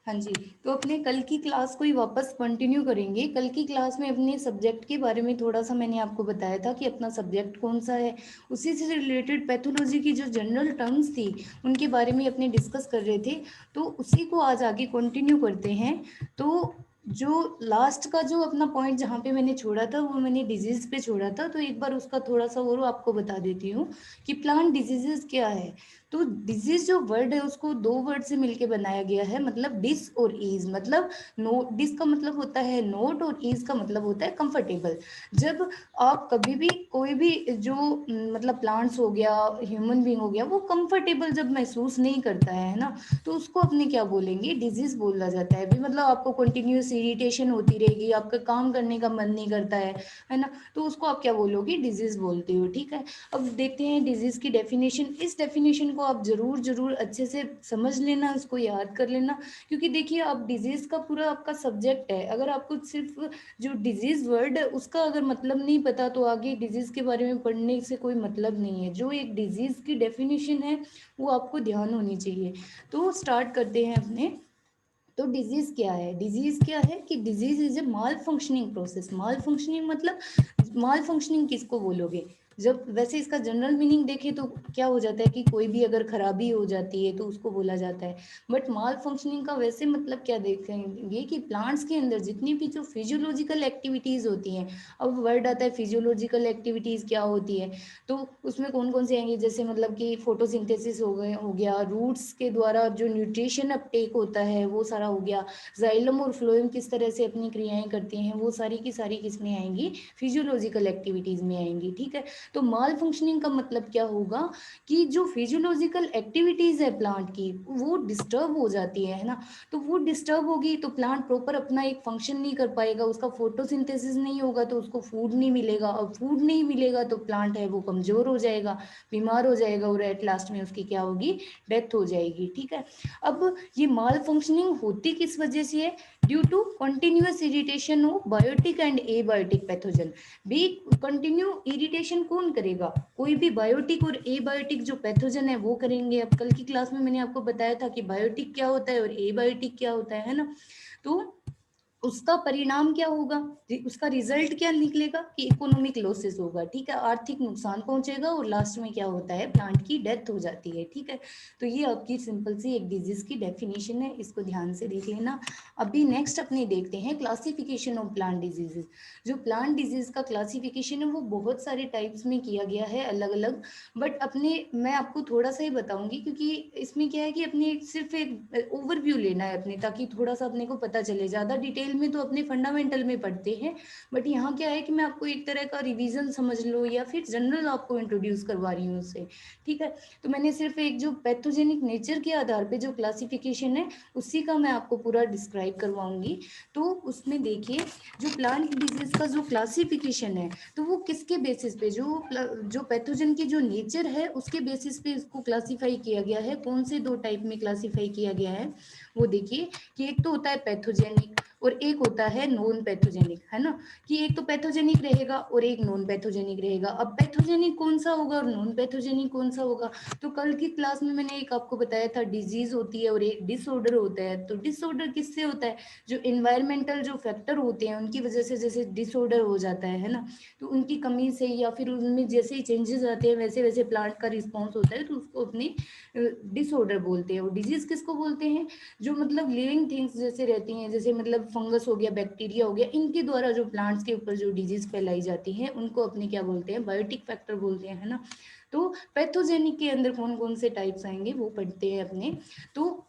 हाँ जी, तो अपने कल की क्लास को ही वापस कंटिन्यू करेंगे। कल की क्लास में अपने सब्जेक्ट के बारे में थोड़ा-सा मैंने आपको बताया था कि अपना सब्जेक्ट कौन-सा है। उसी से रिलेटेड पैथोलॉजी की जो जनरल टर्म्स थी, उनके बारे में अपने डिस्कस कर रहे थे। तो उसी को आज आगे कंटिन्यू करते हैं। तो जो लास्ट का जो अपना पॉइंट जहाँ पे मैंने छोड़ा था, वो मैंने डिजीज़ पे छोड़ा था। तो एक बार उसका थोड़ा-सा और आपको बता देती हूँ कि प्लांट डिजीज़ेज़ क्या है। तो डिजीज जो वर्ड है उसको दो वर्ड से मिलके बनाया गया है, मतलब डिस और ईज। मतलब नो, डिस का मतलब होता है नोट और ईज का मतलब होता है कंफर्टेबल। जब आप कभी भी कोई भी जो मतलब प्लांट्स हो गया, ह्यूमन बीइंग हो गया, वो कंफर्टेबल जब महसूस नहीं करता है ना, तो उसको अपने क्या बोलेंगे, डिजीज बोला जाता है। भी मतलब आपको कंटिन्यूस इरिटेशन होती रहेगी, आपका काम करने का मन नहीं करता है ना, तो उसको आप क्या बोलोगे, डिजीज बोलते हो। ठीक है, अब देखते हैं डिजीज़ की डेफिनेशन। इस डेफिनेशन को आप ज़रूर अच्छे से समझ लेना, इसको याद कर लेना, क्योंकि देखिए अब डिजीज़ का पूरा आपका सब्जेक्ट है। अगर आपको सिर्फ जो डिजीज़ वर्ड है उसका अगर मतलब नहीं पता, तो आगे डिजीज़ के बारे में पढ़ने से कोई मतलब नहीं है। जो एक डिजीज़ की डेफिनेशन है वो आपको ध्यान होनी चाहिए। तो स्टार्ट करते हैं अपने। तो डिजीज क्या है, डिजीज क्या है कि disease is a mall functioning process. Mall functioning मतलब, माल फंक्शनिंग किसको बोलोगे, जब वैसे इसका जनरल मीनिंग देखें तो क्या हो जाता है कि कोई भी अगर खराबी हो जाती है तो उसको बोला जाता है। बट माल फंक्शनिंग का वैसे मतलब क्या देखेंगे कि प्लांट्स के अंदर जितनी भी जो फिजियोलॉजिकल एक्टिविटीज होती हैं। अब वर्ड आता है फिजियोलॉजिकल एक्टिविटीज क्या होती है, तो उसमें कौन कौन से आएंगे, जैसे मतलब कि फोटोसिंथेसिस हो गया, रूट्स के द्वारा जो न्यूट्रिशन अपटेक होता है वो सारा हो गया, जाइलम और फ्लोएम किस तरह से अपनी क्रियाएं करती हैं, वो सारी की सारी किसमें आएंगी, फिजियोलॉजिकल एक्टिविटीज में आएंगी। ठीक है, तो माल फंक्शनिंग का मतलब क्या होगा कि जो फिजियोलॉजिकल एक्टिविटीज है प्लांट की वो डिस्टर्ब हो जाती है ना। तो वो डिस्टर्ब होगी तो प्लांट प्रॉपर अपना एक फंक्शन नहीं कर पाएगा, उसका फोटोसिंथेसिस नहीं होगा तो उसको फूड नहीं मिलेगा, और फूड नहीं मिलेगा तो प्लांट है वो कमजोर हो जाएगा, बीमार हो जाएगा, और एट लास्ट में उसकी क्या होगी, डेथ हो जाएगी। ठीक है, अब ये माल फंक्शनिंग होती किस वजह से है, due to continuous irritation of biotic and abiotic pathogen. भी कंटिन्यू इरिटेशन कौन करेगा, कोई भी बायोटिक और एबायोटिक जो पैथोजन है वो करेंगे। अब कल की क्लास में मैंने आपको बताया था कि बायोटिक क्या होता है और एबायोटिक क्या होता है ना। तो उसका परिणाम क्या होगा, उसका रिजल्ट क्या निकलेगा कि इकोनॉमिक लॉसेस होगा। ठीक है, आर्थिक नुकसान पहुंचेगा, और लास्ट में क्या होता है, प्लांट की डेथ हो जाती है। ठीक है, तो ये आपकी सिंपल सी एक डिजीज की डेफिनेशन है, इसको ध्यान से देख लेना। अभी नेक्स्ट अपने देखते हैं क्लासिफिकेशन ऑफ प्लांट डिजीजेस। जो प्लांट डिजीज का क्लासिफिकेशन है वो बहुत सारे टाइप्स में किया गया है, अलग अलग। बट अपने मैं आपको थोड़ा सा ही बताऊंगी, क्योंकि इसमें क्या है कि अपने सिर्फ एक ओवरव्यू लेना है अपने, ताकि थोड़ा सा अपने को पता चले। ज़्यादा डिटेल में तो अपने फंडामेंटल में पढ़ते हैं, बट यहाँ क्या है कि मैं आपको एक तरह का रिवीजन समझ लो, या फिर जनरल आपको इंट्रोड्यूस करवा रही हूँ उससे। ठीक है, तो मैंने सिर्फ एक जो पैथोजेनिक नेचर के आधार पे जो क्लासिफिकेशन है उसी का मैं आपको पूरा डिस्क्राइब करवाऊंगी। तो उसमें देखिए, जो प्लांट डिजीज का जो क्लासिफिकेशन है, तो वो किसके बेसिस पे, जो पैथोजन की जो नेचर है उसके बेसिस पे इसको क्लासिफाई किया गया है। कौन से दो टाइप में क्लासिफाई किया गया है, वो देखिए कि एक तो होता है पैथोजेनिक और एक होता है नॉन पैथोजेनिक, है ना। कि एक तो पैथोजेनिक रहेगा और एक नॉन पैथोजेनिक रहेगा। अब पैथोजेनिक कौन सा होगा और नॉन पैथोजेनिक कौन सा होगा, तो कल की क्लास में मैंने एक आपको बताया था, डिजीज होती है और एक डिसऑर्डर होता है। तो डिसऑर्डर किससे होता है, जो इन्वायरमेंटल जो फैक्टर होते हैं उनकी वजह से जैसे डिसऑर्डर हो जाता है ना, तो उनकी कमी से या फिर उनमें जैसे ही चेंजेस आते हैं वैसे वैसे प्लांट का रिस्पॉन्स होता है, तो उसको अपने डिसऑर्डर बोलते हैं। और डिजीज किसको बोलते हैं, जो मतलब लिविंग थिंग्स जैसे रहती हैं, जैसे मतलब फंगस हो गया, बैक्टीरिया हो गया, इनके द्वारा जो प्लांट्स के ऊपर जो डिजीज फैलाई जाती है उनको अपने क्या बोलते हैं, बायोटिक फैक्टर बोलते हैं, है ना। तो पैथोजेनिक के अंदर कौन कौन से टाइप्स आएंगे वो पढ़ते हैं अपने। तो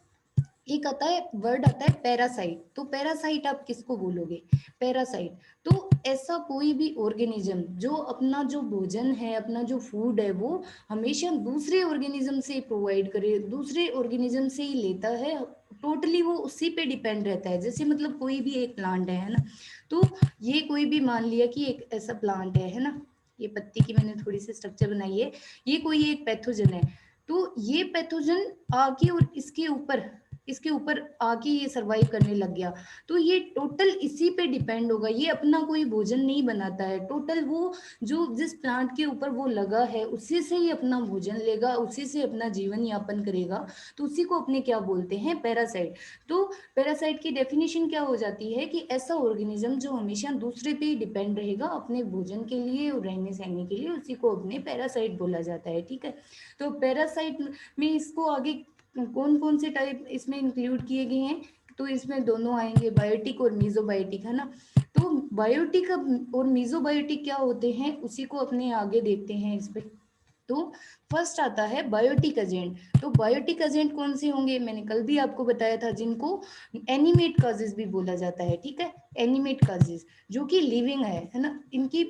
एक आता है, वर्ड आता है पैरासाइट। तो पैरासाइट आप किसको बोलोगे, पैरासाइट तो ऐसा कोई भी ऑर्गेनिज्म जो अपना जो भोजन है, अपना जो फूड है, वो हमेशा दूसरे ऑर्गेनिज्म से प्रोवाइड करे, दूसरे ऑर्गेनिज्म से ही लेता है। टोटली वो उसी पे डिपेंड रहता है। जैसे मतलब कोई भी एक प्लांट है ना, तो ये कोई भी मान लिया कि एक ऐसा प्लांट है ना, ये पत्ती की मैंने थोड़ी सी स्ट्रक्चर बनाई है, ये कोई एक पैथोजन है। तो ये पैथोजन आके और इसके ऊपर इसके ऊपर आके ये सर्वाइव करने लग गया। तो ये टोटल इसी पे डिपेंड होगा, ये अपना कोई भोजन नहीं बनाता है, टोटल वो जो जिस प्लांट के ऊपर वो लगा है उसी से ही अपना भोजन लेगा, उसी से अपना जीवन यापन करेगा। तो उसी को अपने क्या बोलते हैं, पैरासाइट। तो पैरासाइट की डेफिनेशन क्या हो जाती है कि ऐसा ऑर्गेनिज्म जो हमेशा दूसरे पे ही डिपेंड रहेगा अपने भोजन के लिए और रहने सहने के लिए, उसी को अपने पैरासाइट बोला जाता है। ठीक है, तो पैरासाइट में इसको आगे कौन कौन से टाइप इसमें इंक्लूड किए गए हैं, तो इसमें दोनों आएंगे, बायोटिक और मीजोबायोटिक, है ना। तो बायोटिक और मीजोबायोटिक क्या होते हैं उसी को अपने आगे देखते हैं इस पे। तो फर्स्ट आता है बायोटिक एजेंट। तो बायोटिक एजेंट कौन से होंगे, मैंने कल भी आपको बताया था, जिनको एनिमेट काजेस भी बोला जाता है। ठीक है, एनिमेट काजेस जो कि लिविंग है ना। इनकी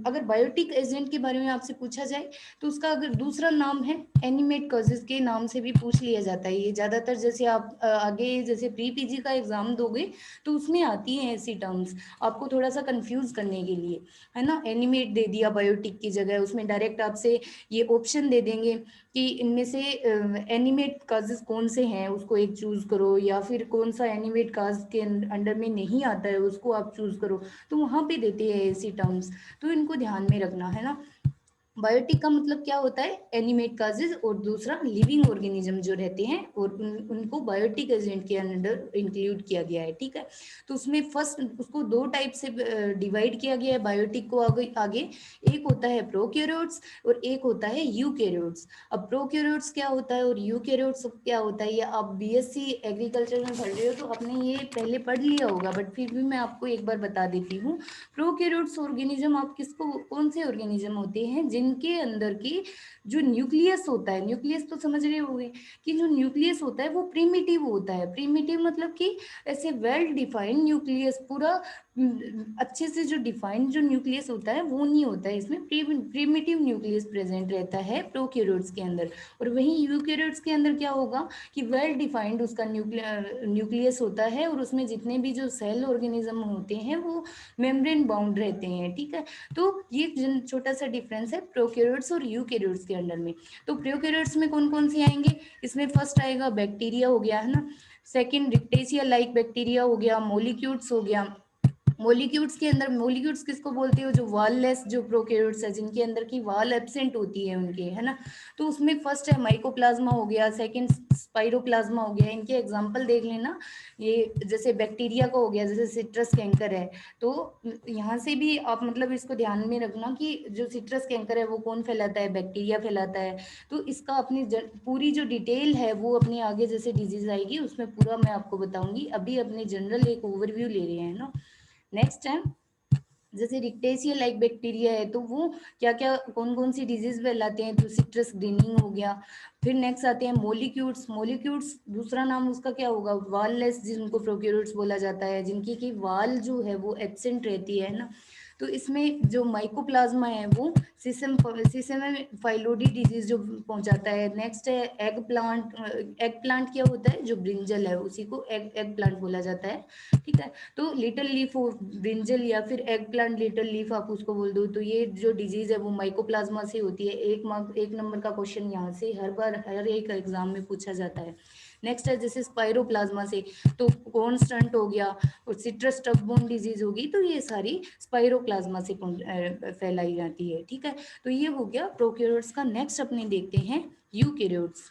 अगर बायोटिक एजेंट के बारे में आपसे पूछा जाए तो उसका अगर दूसरा नाम है एनिमेट कॉजेज के नाम से भी पूछ लिया जाता है। ये ज्यादातर जैसे आप आगे जैसे प्री पीजी का एग्जाम दोगे तो उसमें आती हैं ऐसी टर्म्स, आपको थोड़ा सा कंफ्यूज करने के लिए, है ना। एनिमेट दे दिया बायोटिक की जगह, उसमें डायरेक्ट आपसे ये ऑप्शन दे देंगे कि इनमें से एनिमेट काजेस कौन से हैं, उसको एक चूज करो, या फिर कौन सा एनिमेट काज के अंडर में नहीं आता है उसको आप चूज करो। तो वहां पे देते हैं ऐसी टर्म्स, तो इनको ध्यान में रखना, है ना। बायोटिक का मतलब क्या होता है, एनिमेट काजेज, और दूसरा लिविंग ऑर्गेनिज्म जो रहते हैं और उनको बायोटिक एजेंट के अंडर इंक्लूड किया गया है। ठीक है, तो उसमें फर्स्ट उसको दो टाइप से डिवाइड किया गया है बायोटिक को आगे एक होता है प्रोकैरियोट्स और एक होता है यूकैरियोट्स। अब प्रोकैरियोट्स क्या होता है और यूकैरियोट्स क्या होता है, ये आप बीएससी एग्रीकल्चर में पढ़ रहे हो तो आपने ये पहले पढ़ लिया होगा, बट फिर भी मैं आपको एक बार बता देती हूँ। प्रोकैरियोट्स ऑर्गेनिज्म आप किसको, कौन से ऑर्गेनिज्म होते हैं जिनके अंदर की जो न्यूक्लियस होता है, न्यूक्लियस तो समझ रहे होंगे कि जो न्यूक्लियस होता है वो प्रिमिटिव होता है। प्रिमिटिव मतलब कि ऐसे वेल डिफाइंड न्यूक्लियस, पूरा अच्छे से जो डिफाइंड जो न्यूक्लियस होता है वो नहीं होता है, इसमें प्रिमिटिव न्यूक्लियस प्रेजेंट रहता है प्रोकैरियोट्स के अंदर। और वहीं यूकैरियोट्स के अंदर क्या होगा कि वेल डिफाइंड उसका न्यूक्लियस होता है और उसमें जितने भी जो सेल ऑर्गेनिज्म होते हैं वो मेम्ब्रेन बाउंड रहते हैं। ठीक है, तो ये छोटा सा डिफरेंस है प्रोकैरियोट्स और यूकैरियोट्स के अंडर में। तो प्रोकैरियोट्स में कौन कौन से आएंगे, इसमें फर्स्ट आएगा बैक्टीरिया हो गया, है ना। सेकंड रिक्टेशिया लाइक बैक्टीरिया हो गया, मोलिक्यूट्स हो गया। मोलिक्यूट्स के अंदर, मोलिक्यूट्स किसको बोलते हो, जो वाललेस जो प्रोकैरियोट्स है जिनके अंदर की वाल एब्सेंट होती है उनके, है ना। तो उसमें फर्स्ट है माइकोप्लाज्मा हो गया, सेकंड स्पाइरोप्लाज्मा हो गया। इनके एग्जांपल देख लेना, ये जैसे बैक्टीरिया का हो गया, जैसे सिट्रस कैंकर है, तो यहाँ से भी आप मतलब इसको ध्यान में रखना कि जो सिट्रस कैंकर है वो कौन फैलाता है, बैक्टीरिया फैलाता है। तो इसका अपनी पूरी जो डिटेल है वो अपने आगे जैसे डिजीज आएगी उसमें पूरा मैं आपको बताऊंगी, अभी अपने जनरल एक ओवरव्यू ले रहे हैं ना। नेक्स्ट है जैसे रिक्टेशिया लाइक बैक्टीरिया है तो वो क्या क्या कौन कौन सी डिजीज फैलाते हैं, तो सिट्रस ग्रीनिंग हो गया। फिर नेक्स्ट आते हैं मोलिक्यूट्स। मोलिक्यूट्स दूसरा नाम उसका क्या होगा, वाललेस, जिनको प्रोकैरियोट्स बोला जाता है, जिनकी की वाल जो है वो एब्सेंट रहती है ना। तो इसमें जो माइकोप्लाज्मा है वो सिसम फाइलोडी डिजीज जो पहुंचाता है। नेक्स्ट है एग प्लांट। एग प्लांट क्या होता है, जो ब्रिंजल है उसी को एग एग प्लांट बोला जाता है। ठीक है, तो लिटिल लीफ ब्रिंजल या फिर एग प्लांट लिटिल लीफ आप उसको बोल दो, तो ये जो डिजीज है वो माइकोप्लाज्मा से होती है। एक नंबर का क्वेश्चन यहाँ से हर बार हर एक एग्जाम में पूछा जाता है। नेक्स्ट है जैसे स्पाइरोप्लाज्मा से, तो कॉर्न स्टंट हो गया और सिट्रस स्टबबोर्न डिजीज होगी, तो ये सारी स्पाइरोप्लाज्मा से फैलाई जाती है। ठीक है, तो ये हो गया प्रोकैरियोट्स का। नेक्स्ट अपने देखते हैं यूकैरियोट्स।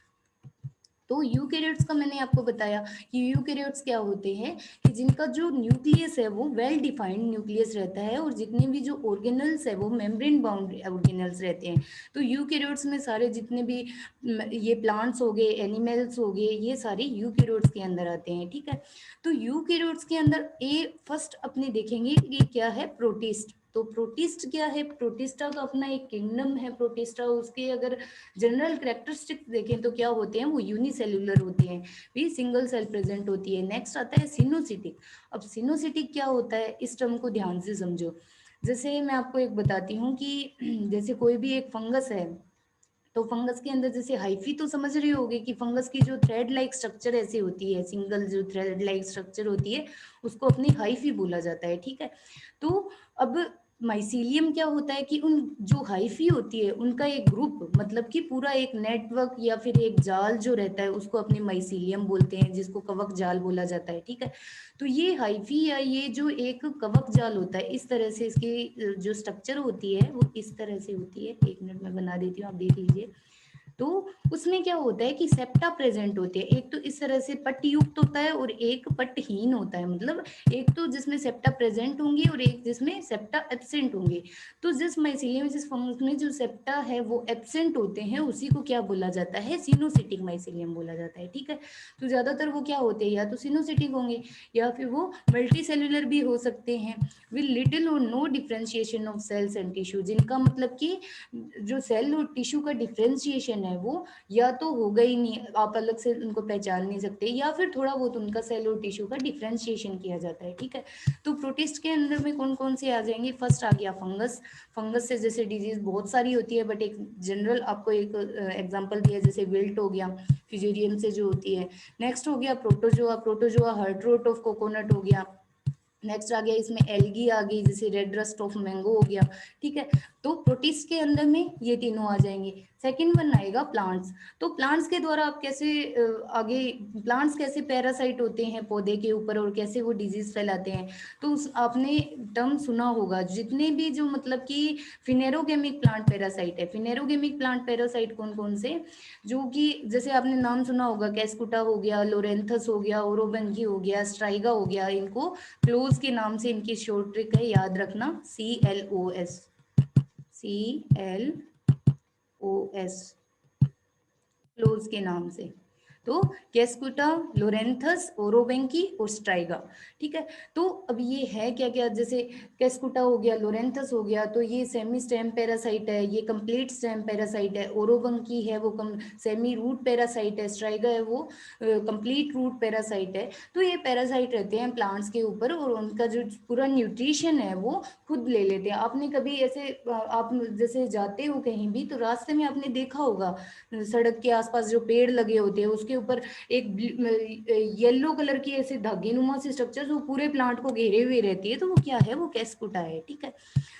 तो यूकैरियोट्स का मैंने आपको बताया कि यूकैरियोट्स क्या होते हैं कि जिनका जो न्यूक्लियस है वो वेल डिफाइंड न्यूक्लियस रहता है और जितने भी जो ऑर्गेनल्स है वो मेम्ब्रेन बाउंड ऑर्गेनल्स रहते हैं। तो यूकैरियोट्स में सारे जितने भी ये प्लांट्स हो गए, एनिमल्स हो गए, ये सारे यूकैरियोट्स के अंदर आते हैं। ठीक है, तो यूकैरियोट्स के अंदर ए फर्स्ट अपने देखेंगे कि क्या है, प्रोटिस्ट। तो प्रोटिस्ट क्या है, प्रोटिस्टा का अपना एक किंगडम है प्रोटिस्टा। उसके अगर जनरल करेक्टरिस्टिक्स देखें तो क्या होते हैं, वो यूनिसेल्युलर होते हैं, भी सिंगल सेल प्रेजेंट होती है। नेक्स्ट आता है सिनोसिटिक। अब सिनोसिटिक क्या होता है, इस टर्म को ध्यान से समझो। जैसे मैं आपको एक बताती हूँ कि जैसे कोई भी एक फंगस है, तो फंगस के अंदर जैसे हाइफी तो समझ रही होगी कि फंगस की जो थ्रेड लाइक स्ट्रक्चर ऐसी होती है, सिंगल जो थ्रेड लाइक स्ट्रक्चर होती है उसको अपनी हाइफी बोला जाता है। ठीक है, तो अब माइसीलियम क्या होता है कि उन जो हाइफी होती है उनका एक ग्रुप, मतलब कि पूरा एक नेटवर्क या फिर एक जाल जो रहता है उसको अपने माइसीलियम बोलते हैं, जिसको कवक जाल बोला जाता है। ठीक है, तो ये हाइफी या ये जो एक कवक जाल होता है, इस तरह से इसकी जो स्ट्रक्चर होती है वो इस तरह से होती है। 1 मिनट में बना देती हूँ, आप देख लीजिए। तो उसमें क्या होता है कि सेप्टा प्रेजेंट होते हैं, एक तो इस तरह से पट्ट युक्त होता है और एक पट्टहीन होता है, मतलब एक तो जिसमें सेप्टा प्रेजेंट होंगे और एक जिसमें सेप्टा एब्सेंट होंगे। तो जिस माइसीलियम जिस फंगस में जो सेप्टा है वो एब्सेंट होते हैं उसी को क्या बोला जाता है, सिनोसिटिक माइसीलियम बोला जाता है। ठीक है, तो ज्यादातर वो क्या होते हैं, या तो सिनोसिटिक होंगे या फिर वो मल्टी सेल्यूलर भी हो सकते हैं, विद लिटिल और no differentiation of cells and tissue, जिनका मतलब कि जो सेल और टिश्यू का डिफ्रेंशिएशन है वो या तो होगा ही नहीं, आप अलग से उनको पहचान नहीं सकते, या फिर थोड़ा बहुत उनका सेल और टिश्यू का डिफ्रेंशिएशन किया जाता है। ठीक है, तो प्रोटिस्ट के अंदर में कौन कौन से आ जाएंगे, फर्स्ट आ गया फंगस। फंगस से जैसे डिजीज बहुत सारी होती है, बट एक जनरल आपको एक एग्जांपल दिया, जैसे विल्ट हो गया, फ्यूजेरियम से जो होती है। नेक्स्ट हो गया protozoa, protozoa heart rot of coconut हो गया। नेक्स्ट आ गया इसमें एल्गी आ गई, जैसे रेड रस्ट ऑफ मैंगो हो गया। ठीक है, तो प्रोटिस्ट के अंदर में ये तीनों आ जाएंगे। सेकंड वन आएगा प्लांट्स। तो प्लांट्स के द्वारा आप कैसे आगे, प्लांट्स कैसे पैरासाइट होते हैं पौधे के ऊपर और कैसे वो डिजीज फैलाते हैं, तो आपने टर्म सुना होगा, जितने भी जो मतलब कि फिनेरोगेमिक प्लांट पैरासाइट है, फिनेरोगेमिक प्लांट पैरासाइट कौन कौन से, जो कि जैसे आपने नाम सुना होगा, कैस्कुटा हो गया, लोरेंथस हो गया, ओरोबंकी हो गया, स्ट्राइगा हो गया, इनको क्लोज के नाम से इनकी शॉर्ट ट्रिक है, याद रखना, CLOS, CLOS, क्लोज के नाम से। तो कैस्कुटा, लोरेंथस, ओरोबेंकी और स्ट्राइगा। ठीक है, तो अब ये है क्या क्या, जैसे कैस्कुटा हो गया, लोरेंथस हो गया, तो ये सेमी स्टेम पैरासाइट है, ये कंप्लीट स्टेम पैरासाइट है। ओरोबंकी है वो सेमी रूट पैरासाइट है। स्ट्राइगा है वो कंप्लीट रूट पैरासाइट है। तो ये पैरासाइट रहते हैं प्लांट्स के ऊपर और उनका जो पूरा न्यूट्रिशन है वो खुद ले लेते हैं। आपने कभी ऐसे आप जैसे जाते हो कहीं भी तो रास्ते में आपने देखा होगा, सड़क के आसपास जो पेड़ लगे होते हैं उसके ऊपर एक येलो कलर की ऐसे धागे नुमा से स्ट्रक्चर जो पूरे प्लांट को घेरे हुए रहती है, तो वो क्या है, वो कैस्कुटा है। ठीक है,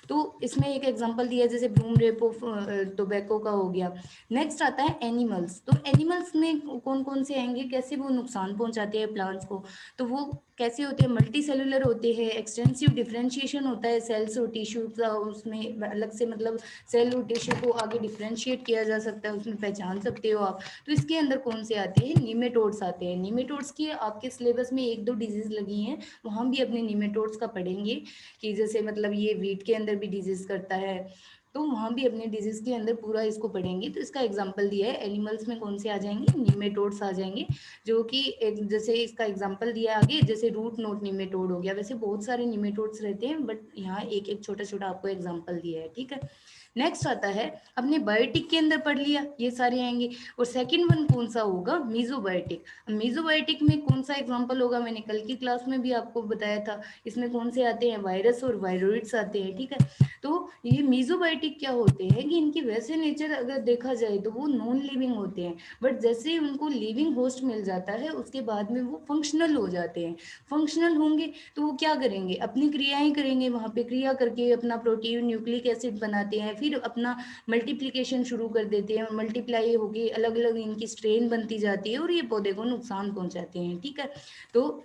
तो इसमें एक एग्जांपल दिया जैसे ब्लूम रेप ऑफ टोबैको का हो गया। नेक्स्ट आता है एनिमल्स। तो एनिमल्स में कौन कौन से आएंगे, कैसे वो नुकसान पहुंचाते हैं प्लांट्स को, तो वो कैसे होते हैं, मल्टी सेलुलर होते हैं, एक्सटेंसिव डिफरेंशिएशन होता है सेल्स और टिश्यू का, उसमें अलग से मतलब सेल और टिश्यू को आगे डिफरेंशिएट किया जा सकता है, उसमें पहचान सकते हो आप। तो इसके अंदर कौन से आते हैं, निमेटोड्स आते हैं। निमेटोड्स की आपके सिलेबस में 1-2 डिजीज लगी हैं, वहां भी अपने निमेटोड्स का पढ़ेंगे कि जैसे मतलब ये वीट के अंदर भी डिजीज करता है, तो वहां भी अपने डिजीज के अंदर पूरा इसको पढ़ेंगे। तो इसका एग्जांपल दिया है, एनिमल्स में कौन से आ जाएंगे, निमेटोड्स आ जाएंगे, जो कि एक जैसे इसका एग्जांपल दिया है आगे, जैसे रूट नोट निमेटोड हो गया। वैसे बहुत सारे निमेटोड्स रहते हैं, बट यहाँ एक एक छोटा छोटा आपको एग्जांपल दिया है। ठीक है, नेक्स्ट आता है, अपने बायोटिक के अंदर पढ़ लिया, ये सारे आएंगे। और सेकंड वन कौन सा होगा, मीजोबायोटिक। मीजोबायोटिक में कौन सा एग्जांपल होगा, मैंने कल की क्लास में भी आपको बताया था, इसमें कौन से आते हैं, वायरस और वायरोइड्स आते हैं। ठीक है, तो ये मीजोबायोटिक क्या होते हैं कि इनकी वैसे नेचर अगर देखा जाए तो वो नॉन लिविंग होते हैं, बट जैसे ही उनको लिविंग होस्ट मिल जाता है उसके बाद में वो फंक्शनल हो जाते हैं। फंक्शनल होंगे तो वो क्या करेंगे, अपनी क्रियाएं करेंगे, वहां पे क्रिया करके अपना प्रोटीन न्यूक्लिक एसिड बनाते हैं, फिर अपना मल्टीप्लिकेशन शुरू कर देते हैं, मल्टीप्लाई होके अलग अलग इनकी स्ट्रेन बनती जाती है और ये पौधे को नुकसान पहुंचाते हैं। ठीक है, तो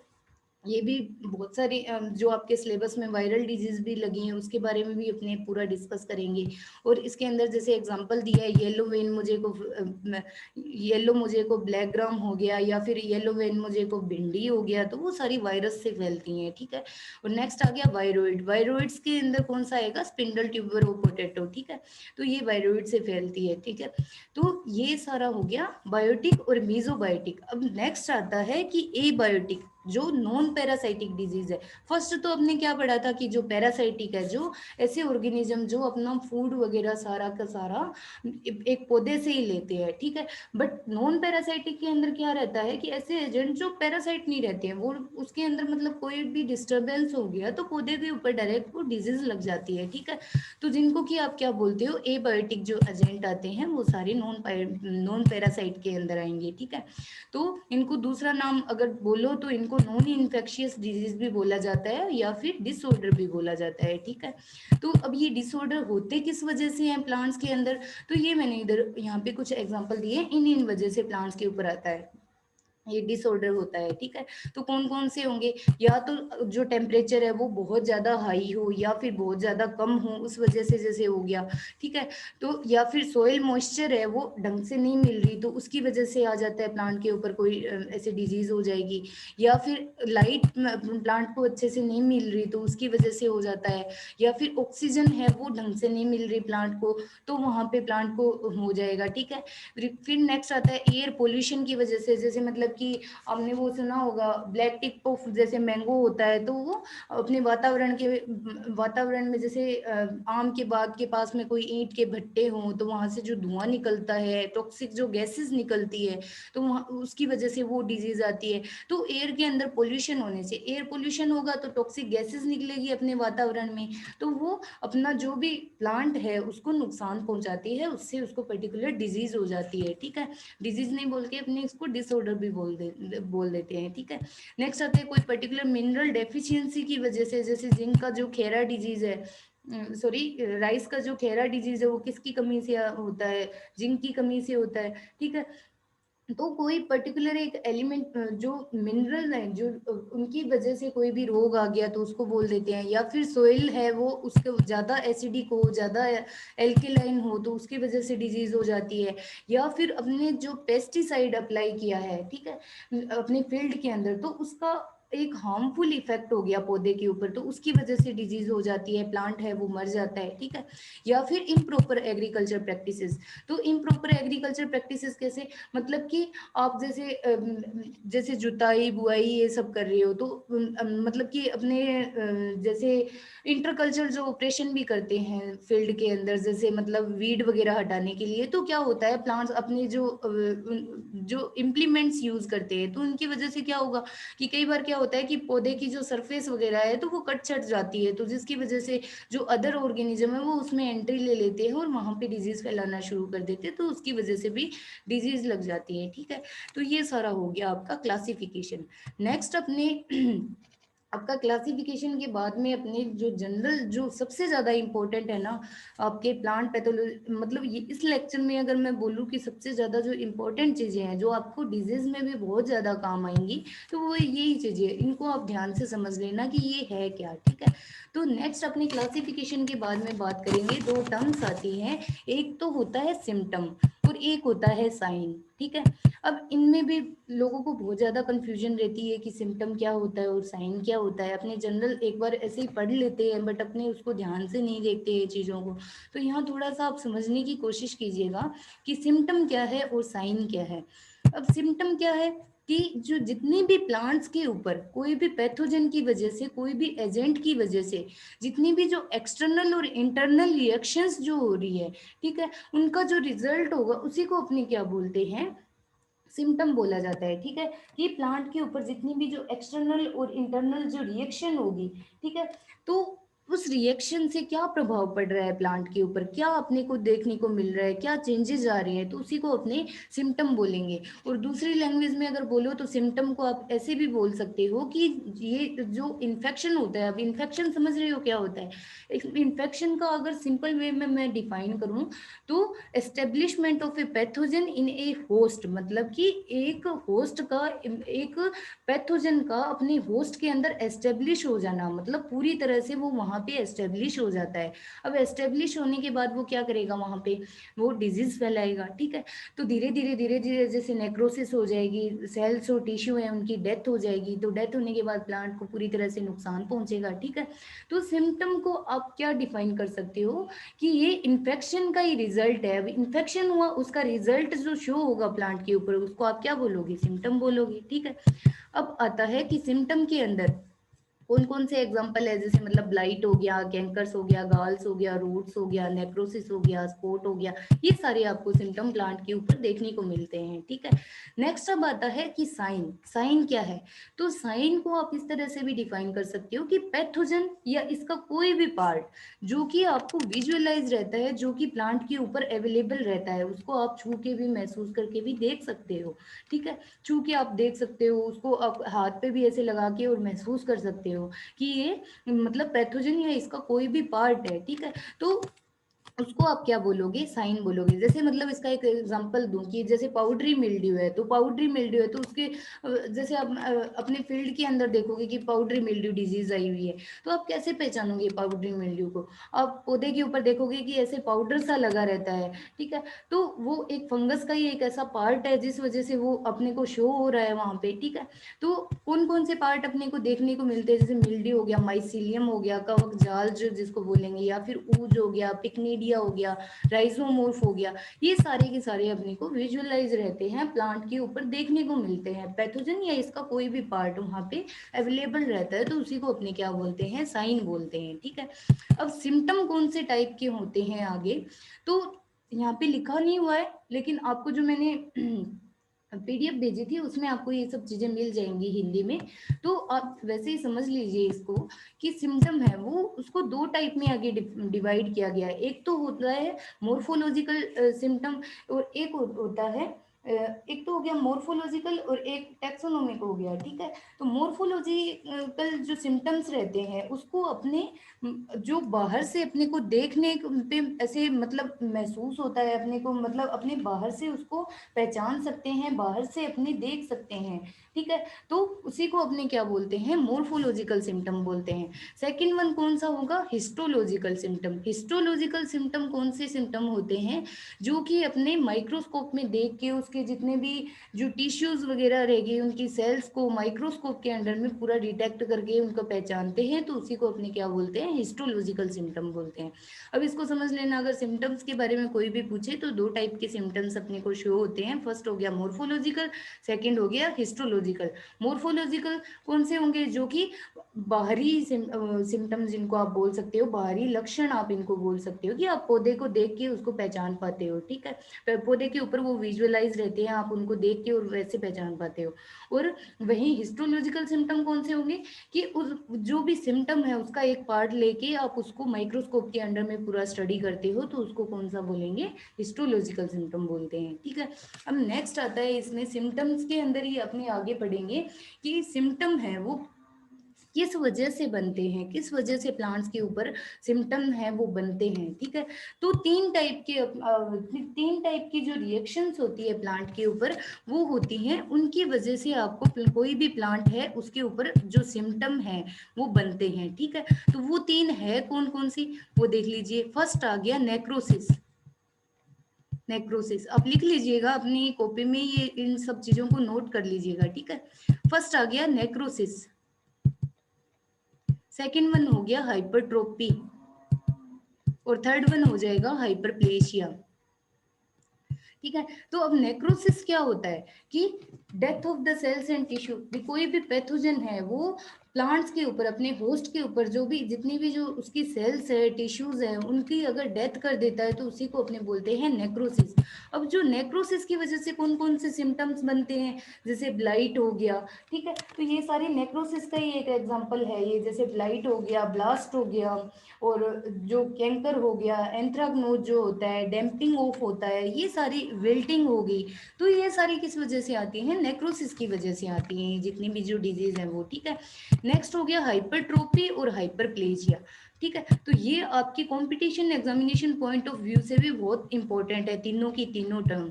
ये भी बहुत सारी जो आपके सिलेबस में वायरल डिजीज भी लगी हैं उसके बारे में भी अपने पूरा डिस्कस करेंगे। और इसके अंदर जैसे एग्जांपल दिया है, येलो वेन मुझे को येलो मुझे को ब्लैक ग्राम हो गया, या फिर येलो वेन मुझे को भिंडी हो गया, तो वो सारी वायरस से फैलती हैं। ठीक है, और नेक्स्ट आ गया वायरोइड। वायरोइड्स के अंदर कौन सा आएगा, स्पिंडल ट्यूबर और पोटैटो। ठीक है, तो ये वायरोइड से फैलती है। ठीक है, तो ये सारा हो गया बायोटिक और मीजोबायोटिक। अब नेक्स्ट आता है कि एबायोटिक, जो नॉन पैरासाइटिक डिजीज है। फर्स्ट तो आपने क्या पढ़ा था कि जो पैरासाइटिक है, जो ऐसे ऑर्गेनिज्म जो अपना फूड वगैरह सारा का सारा एक पौधे से ही लेते हैं। ठीक है, बट नॉन पैरासाइटिक के अंदर क्या रहता है कि ऐसे एजेंट जो पैरासाइट नहीं रहते हैं, वो उसके अंदर मतलब कोई भी डिस्टरबेंस हो गया तो पौधे के ऊपर डायरेक्ट वो डिजीज लग जाती है। ठीक है, तो जिनको कि आप क्या बोलते हो, एबायोटिक जो एजेंट आते हैं वो सारे नॉन पैरासाइट के अंदर आएंगे। ठीक है, तो इनको दूसरा नाम अगर बोलो तो इनको उनको नॉन इन्फेक्शियस डिजीज भी बोला जाता है या फिर डिसऑर्डर भी बोला जाता है, ठीक है। तो अब ये डिसऑर्डर होते किस वजह से हैं प्लांट्स के अंदर, तो ये मैंने इधर यहाँ पे कुछ एग्जांपल दिए, इन वजह से प्लांट्स के ऊपर आता है ये डिसऑर्डर होता है, ठीक है। तो कौन कौन से होंगे, या तो जो टेम्परेचर है वो बहुत ज़्यादा हाई हो या फिर बहुत ज़्यादा कम हो, उस वजह से जैसे हो गया, ठीक है। तो या फिर सोइल मॉइस्चर है वो ढंग से नहीं मिल रही, तो उसकी वजह से आ जाता है प्लांट के ऊपर कोई ऐसे डिजीज हो जाएगी। या फिर लाइट प्लांट को अच्छे से नहीं मिल रही, तो उसकी वजह से हो जाता है। या फिर ऑक्सीजन है वो ढंग से नहीं मिल रही प्लांट को, तो वहाँ पे प्लांट को हो जाएगा, ठीक है। फिर नेक्स्ट आता है एयर पोल्यूशन की वजह से, जैसे मतलब कि आपने वो सुना होगा ब्लैक टिप ऑफ जैसे मैंगो होता है, तो वो अपने वातावरण में जैसे आम के बाग के पास में कोई ईंट के भट्टे हों, तो वहां से जो धुआं निकलता है, टॉक्सिक जो गैसेस निकलती है, तो वहाँ उसकी वजह से वो डिजीज आती है। तो एयर के अंदर पोल्यूशन होने से, एयर पोल्यूशन होगा तो टॉक्सिक गैसेस निकलेगी अपने वातावरण में, तो वो अपना जो भी प्लांट है उसको नुकसान पहुंचाती है, उससे उसको पर्टिकुलर डिजीज हो जाती है, ठीक है। डिजीज नहीं बोल के अपने इसको डिसऑर्डर भी बोल देते हैं, ठीक है। नेक्स्ट आता है कोई पर्टिकुलर मिनरल डेफिशिएंसी की वजह से, जैसे जिंक का जो खेरा डिजीज है, सॉरी राइस का जो खेरा डिजीज है वो किसकी कमी से होता है, जिंक की कमी से होता है, ठीक है। तो कोई पर्टिकुलर एक एलिमेंट जो मिनरल है जो उनकी वजह से कोई भी रोग आ गया तो उसको बोल देते हैं। या फिर सोइल है वो उसके ज्यादा एसिडिक हो, ज्यादा एल्केलाइन हो, तो उसकी वजह से डिजीज हो जाती है। या फिर अपने जो पेस्टिसाइड अप्लाई किया है, ठीक है, अपने फील्ड के अंदर, तो उसका एक हार्मफुल इफेक्ट हो गया पौधे के ऊपर, तो उसकी वजह से डिजीज हो जाती है, प्लांट है वो मर जाता है, ठीक है। या फिर इम्प्रॉपर एग्रीकल्चर प्रैक्टिसेस, तो इम्प्रॉपर एग्रीकल्चर प्रैक्टिसेस कैसे, मतलब कि आप जैसे जुताई बुआई ये सब कर रहे हो, तो मतलब कि अपने जैसे इंटरकल्चर जो ऑपरेशन भी करते हैं फील्ड के अंदर, जैसे मतलब वीड वगैरह हटाने के लिए, तो क्या होता है प्लांट्स अपने जो इम्प्लीमेंट्स यूज करते हैं, तो उनकी वजह से क्या होगा कि कई बार क्या होता है कि पौधे की जो सरफेस वगैरह है तो वो कट छट जाती है, तो जिसकी वजह से जो अदर ऑर्गेनिज्म है वो उसमें एंट्री ले लेते हैं और वहां पे डिजीज फैलाना शुरू कर देते हैं, तो उसकी वजह से भी डिजीज लग जाती है, ठीक है। तो ये सारा हो गया आपका क्लासिफिकेशन। नेक्स्ट अपने आपका क्लासिफिकेशन के बाद में अपने जो जनरल जो सबसे ज़्यादा इम्पोर्टेंट है ना आपके प्लांट पैथोलॉजी, मतलब ये इस लेक्चर में अगर मैं बोलूँ कि सबसे ज़्यादा जो इम्पोर्टेंट चीज़ें हैं जो आपको डिजीज में भी बहुत ज़्यादा काम आएंगी, तो वो यही चीज़ें, इनको आप ध्यान से समझ लेना कि ये है क्या, ठीक है। तो नेक्स्ट अपनी क्लासिफिकेशन के बाद में बात करेंगे, दो टर्म्स आती हैं, एक तो होता है सिम्टम और एक होता है साइन, ठीक है। अब इनमें भी लोगों को बहुत ज़्यादा कंफ्यूजन रहती है कि सिम्टम क्या होता है और साइन क्या होता है, अपने जनरल एक बार ऐसे ही पढ़ लेते हैं बट अपने उसको ध्यान से नहीं देखते हैं चीज़ों को। तो यहाँ थोड़ा सा आप समझने की कोशिश कीजिएगा कि सिम्टम क्या है और साइन क्या है। अब सिम्टम क्या है कि जो जितनी भी प्लांट्स के ऊपर कोई भी पैथोजन की वजह से, कोई भी एजेंट की वजह से जितनी भी जो एक्सटर्नल और इंटरनल रिएक्शंस जो हो रही है, ठीक है, उनका जो रिजल्ट होगा उसी को अपने क्या बोलते हैं, सिम्टम बोला जाता है, ठीक है। कि प्लांट के ऊपर जितनी भी जो एक्सटर्नल और इंटरनल जो रिएक्शन होगी, ठीक है, तो उस रिएक्शन से क्या प्रभाव पड़ रहा है प्लांट के ऊपर, क्या अपने को देखने को मिल रहा है, क्या चेंजेस आ रहे हैं, तो उसी को अपने सिम्टम बोलेंगे। और दूसरी लैंग्वेज में अगर बोलो तो सिम्टम को आप ऐसे भी बोल सकते हो कि ये जो इन्फेक्शन होता है, अब इन्फेक्शन समझ रहे हो क्या होता है, इन्फेक्शन का अगर सिंपल वे में मैं डिफाइन करूं तो establishment of a pathogen in A host, मतलब कि एक होस्ट का, एक पैथोजन का अपने होस्ट के अंदर एस्टेब्लिश हो जाना, मतलब पूरी तरह से वो वहां पे एस्टेब्लिश हो जाता है। अब एस्टेब्लिश होने के बाद वो क्या करेगा वहां पे, वो डिजीज फैलाएगा, ठीक है। तो धीरे धीरे धीरे धीरे जैसे नेक्रोसिस हो जाएगी, सेल्स और टिश्यू है उनकी डेथ हो जाएगी, तो डेथ होने के बाद प्लांट को पूरी तरह से नुकसान पहुंचेगा, ठीक है। तो सिम्टम को आप क्या डिफाइन कर सकते हो कि ये इन्फेक्शन का ही रिजल्ट है। अब इन्फेक्शन हुआ उसका रिजल्ट जो शो होगा प्लांट के ऊपर, उसको आप क्या बोलोगे, सिम्टम बोलोगे, ठीक है। अब आता है कि सिम्टम के अंदर कौन कौन से एग्जाम्पल है, जैसे मतलब ब्लाइट हो गया, कैंकर्स हो गया, गाल्स हो गया, रूट्स हो गया, नेक्रोसिस हो गया, स्पॉट हो गया, ये सारे आपको सिम्टम प्लांट के ऊपर देखने को मिलते हैं। ठीक है, नेक्स्ट अब आता है कि साइन। साइन क्या है? तो साइन को आप इस तरह से भी डिफाइन कर सकते हो कि पैथोजन या इसका कोई भी पार्ट जो कि आपको विजुअलाइज रहता है, जो कि प्लांट के ऊपर अवेलेबल रहता है, उसको आप छू के भी महसूस करके भी देख सकते हो। ठीक है, छू के आप देख सकते हो, उसको आप हाथ पे भी ऐसे लगा के और महसूस कर सकते हो कि ये मतलब पैथोजन या इसका कोई भी पार्ट है। ठीक है, तो उसको आप क्या बोलोगे? साइन बोलोगे। जैसे मतलब इसका एक एग्जांपल दूं कि जैसे पाउडरी मिल्ड्यू है, तो पाउडरी मिल्ड्यू है तो उसके जैसे आप अपने फील्ड के अंदर देखोगे कि पाउडरी मिल्ड्यू डिजीज आई हुई है, तो आप कैसे पहचानोगे पाउडरी मिल्ड्यू को? आप पौधे के ऊपर देखोगे कि ऐसे पाउडर सा लगा रहता है। ठीक है, तो वो एक फंगस का ही एक ऐसा पार्ट है जिस वजह से वो अपने को शो हो रहा है वहां पे। ठीक है, तो कौन कौन से पार्ट अपने को देखने को मिलते हैं? जैसे मिल्ड्यू हो गया, माइसीलियम हो गया, कवक जाल जो जिसको बोलेंगे, या फिर ऊज हो गया, पिकनीडिया हो गया, राइजोमोर्फ हो गया, ये सारे के सारे अपने को विजुअलाइज रहते हैं, प्लांट के ऊपर देखने को मिलते हैं। पैथोजन या इसका कोई भी पार्ट वहां पे अवेलेबल रहता है, तो उसी को अपने क्या बोलते हैं? साइन बोलते हैं। ठीक है, अब सिम्टम कौन से टाइप के होते हैं आगे, तो यहाँ पे लिखा नहीं हुआ है, लेकिन आपको जो मैंने पीडीएफ भेजी थी उसमें आपको ये सब चीजें मिल जाएंगी हिंदी में, तो आप वैसे ही समझ लीजिए इसको कि सिम्टम है वो उसको दो टाइप में आगे डिवाइड किया गया है। एक तो होता है मोर्फोलॉजिकल सिम्टम, और एक होता है एक तो हो गया मोर्फोलॉजिकल और एक टेक्सोनोमिक हो गया। ठीक है, तो मोर्फोलॉजिकल जो सिम्टम्स रहते हैं उसको अपने जो बाहर से अपने को देखने पे ऐसे मतलब महसूस होता है, अपने को मतलब अपने बाहर से उसको पहचान सकते हैं, बाहर से अपने देख सकते हैं। ठीक है, तो उसी को अपने क्या बोलते हैं? मोर्फोलॉजिकल सिम्टम बोलते हैं। सेकंड वन कौन सा होगा? Histological symptom. हिस्टोलॉजिकल सिम्टम कौन से सिम्टम होते हैं? जो कि अपने माइक्रोस्कोप में देख के उसके जितने भी जो टिश्यूज वगैरह रहेगी उनकी सेल्स को माइक्रोस्कोप के अंडर में पूरा डिटेक्ट करके उनको पहचानते हैं, तो उसी को अपने क्या बोलते हैं? हिस्टोलॉजिकल सिम्टम बोलते हैं। अब इसको समझ लेना, अगर सिम्टम्स के बारे में कोई भी पूछे तो दो टाइप के सिम्टम्स अपने को शो होते हैं। फर्स्ट हो गया मोर्फोलॉजिकल, सेकंड हो गया हिस्टोलॉजिकल। मोर्फोलॉजिकल कौन से होंगे? जो कि बाहरी सिम्टम्स जिनको आप बोल सकते हो, बाहरी लक्षण आप इनको बोल सकते हो कि आप पौधे को देख के उसको पहचान पाते हो। ठीक है, पौधे के ऊपर वो विजुअलाइज रहते हैं, आप उनको देख के और वैसे पहचान पाते हो। और वही हिस्टोलॉजिकल सिम्टम कौन से होंगे? कि उस जो भी सिम्टम है उसका एक पार्ट लेके आप उसको माइक्रोस्कोप के अंडर में पूरा स्टडी करते हो, तो उसको कौन सा बोलेंगे? हिस्टोलॉजिकल सिम्टम बोलते हैं। ठीक है, अब नेक्स्ट आता है इसमें सिम्टम्स के अंदर ही अपने आगे पढ़ेंगे कि सिम्टम है वो किस वजह से बनते हैं, किस वजह से प्लांट्स के ऊपर सिम्टम है वो बनते हैं। ठीक है, तो तीन टाइप की जो रिएक्शंस होती है प्लांट के ऊपर वो होती हैं, उनकी वजह से आपको कोई भी प्लांट है उसके ऊपर जो सिम्टम है वो बनते हैं। ठीक है, तो वो तीन है कौन कौन सी, वो देख लीजिए। फर्स्ट आ गया नेक्रोसिस। नेक्रोसिस आप लिख लीजिएगा अपनी कॉपी में, ये इन सब चीजों को नोट कर लीजिएगा। ठीक है, फर्स्ट आ गया नेक्रोसिस, सेकंड वन हो गया हाइपरट्रोपी, और थर्ड वन हो जाएगा हाइपरप्लेशिया। ठीक है, तो अब नेक्रोसिस क्या होता है कि death of the cells and tissue. कोई भी पैथोजन है वो प्लांट्स के ऊपर, अपने होस्ट के ऊपर जो भी जितनी भी जो उसकी सेल्स है, टिश्यूज है, उनकी अगर डेथ कर देता है तो उसी को अपने बोलते हैं नेक्रोसिस। अब जो नेक्रोसिस की वजह से कौन कौन से सिम्टम्स बनते हैं? जैसे ब्लाइट हो गया। ठीक है, तो ये सारे नेक्रोसिस का ही एक एग्जांपल है ये, जैसे ब्लाइट हो गया, ब्लास्ट हो गया, और जो कैंकर हो गया, एंथ्राक्नोज जो होता है, डैम्पिंग ऑफ होता है, ये सारी विल्टिंग हो गई, तो ये सारी किस वजह से आती हैं? नेक्रोसिस की वजह से आती हैं जितनी भी जो डिजीज है वो। ठीक है, नेक्स्ट हो गया हाइपरट्रोफी और हाइपरप्लेजिया। ठीक है, तो ये आपकी competition examination point of view से भी बहुत इंपॉर्टेंट है, तीनों की तीनों टर्म।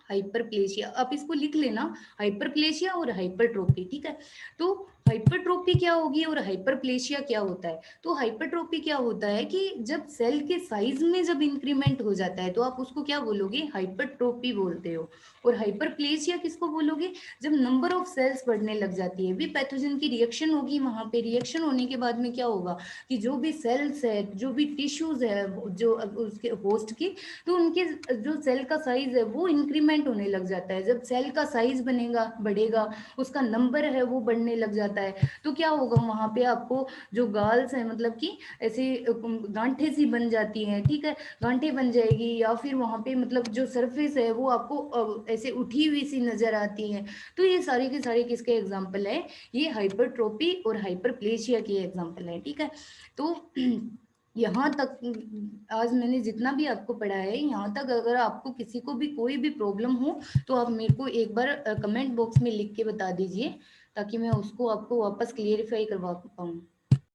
हाइपरप्लेशिया आप इसको लिख लेना, हाइपरप्लेशिया और हाइपरट्रोफी। ठीक है, तो हाइपरट्रोफी क्या होगी और हाइपरप्लेशिया क्या होता है? तो हाइपरट्रोफी क्या होता है कि जब सेल के साइज में जब इंक्रीमेंट हो जाता है तो आप उसको क्या बोलोगे? हाइपरट्रोफी बोलते हो। और हाइपरप्लेशिया किसको बोलोगे? जब नंबर ऑफ सेल्स बढ़ने लग जाती है, भी पैथोजन की रिएक्शन होगी वहां पे, रिएक्शन होने के बाद में क्या होगा कि जो भी सेल्स है, जो भी टिश्यूज है जो उसके होस्ट की, तो उनके जो सेल का साइज है वो इंक्रीमेंट होने लग जाता है। जब सेल का साइज बनेगा, बढ़ेगा, उसका नंबर है वो बढ़ने लग जाता जाता है तो क्या होगा, वहां पे आपको जो गाल्स है मतलब कि ऐसे गांठे सी बन जाती हैं, ठीक है, गांठे बन जाएगी, या फिर वहां पे मतलब जो सरफेस है वो आपको ऐसे उठी हुई सी नजर आती है। तो ये सारी के सारे किसके एग्जाम्पल है, ये हाइपरट्रोपी और हाइपरप्लेशिया के एग्जाम्पल है, ठीक है। तो यहाँ तक आज मैंने जितना भी आपको पढ़ा है, यहाँ तक अगर आपको किसी को भी कोई भी प्रॉब्लम हो तो आप मेरे को एक बार कमेंट बॉक्स में लिख के बता दीजिए, ताकि मैं उसको आपको वापस क्लियरिफाई करवा पाऊँ।